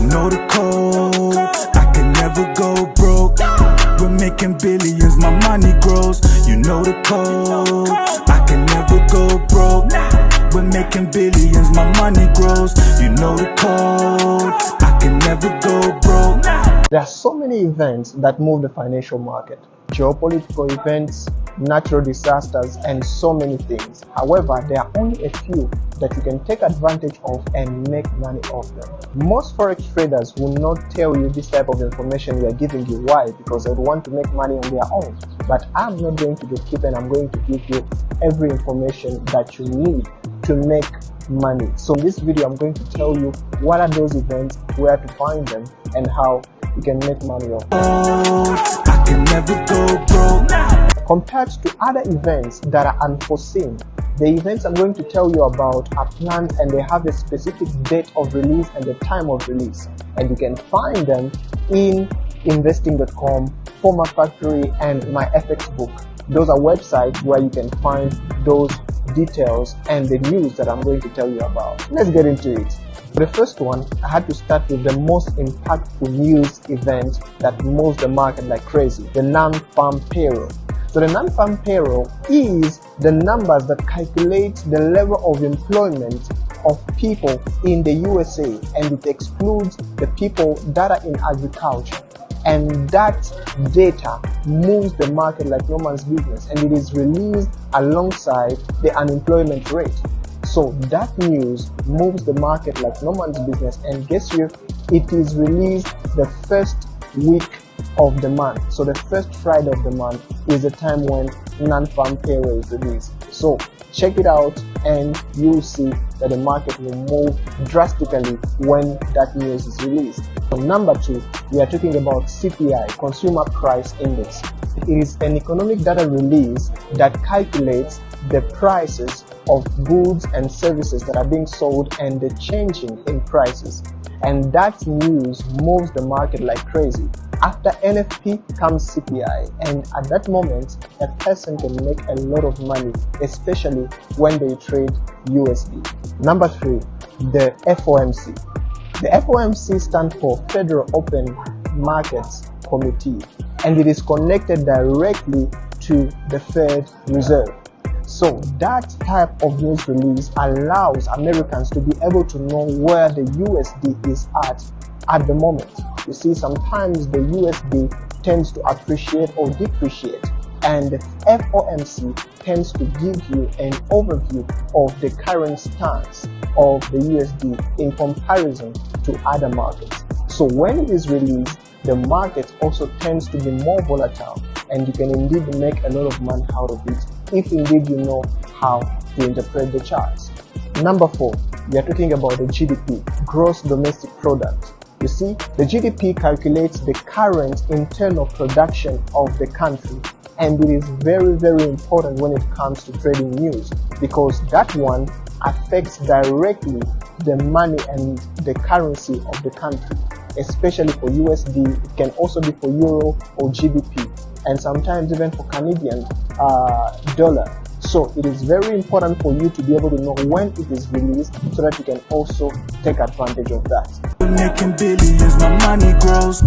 know the code, I can never go broke. We're making billions, my money grows. You know the code, I can never go broke. We're making billions, my money grows. You know the code, I can never go broke. There are so many events that move the financial market. Geopolitical events, natural disasters, and so many things. However, there are only a few that you can take advantage of and make money off them. Most forex traders will not tell you this type of information we are giving you. Why? Because they want to make money on their own. But I'm not going to gatekeep, and I'm going to give you every information that you need to make money. So in this video, I'm going to tell you what are those events, where to find them, and how you can make money off them. I can never go broke. Compared to other events that are unforeseen, the events I'm going to tell you about are planned and they have a specific date of release and the time of release. And you can find them in investing.com, Former Factory, and my FX book. Those are websites where you can find those details and the news that I'm going to tell you about. Let's get into it. For the first one, I had to start with the most impactful news event that moves the market like crazy, the non-farm payroll. So the non-farm payroll is the numbers that calculate the level of employment of people in the USA, and it excludes the people that are in agriculture. And that data moves the market like no man's business, and it is released alongside the unemployment rate. So that news moves the market like no man's business, and guess you, it is released the first week of the month. So the first Friday of the month is the time when non-farm payroll is released. So check it out and you'll see that the market will move drastically when that news is released. So number two, we are talking about CPI, Consumer Price Index. It is an economic data release that calculates the prices of goods and services that are being sold and the changing in prices. And that news moves the market like crazy. After NFP comes CPI, and at that moment, a person can make a lot of money, especially when they trade USD. Number three, the FOMC. The FOMC stands for Federal Open Markets Committee, and it is connected directly to the Fed Reserve. So that type of news release allows Americans to be able to know where the USD is at the moment. You see, sometimes the USD tends to appreciate or depreciate, and the FOMC tends to give you an overview of the current stance of the USD in comparison to other markets. So when it is released, the market also tends to be more volatile, and you can indeed make a lot of money out of it if indeed you know how to interpret the charts. Number four, we are talking about the GDP, Gross Domestic Product. You see, the GDP calculates the current internal production of the country, and it is very, very important when it comes to trading news, because that one affects directly the money and the currency of the country, especially for USD. It can also be for Euro or GBP, and sometimes even for Canadian dollar. So it is very important for you to be able to know when it is released so that you can also take advantage of that. We're making billions, my money grows.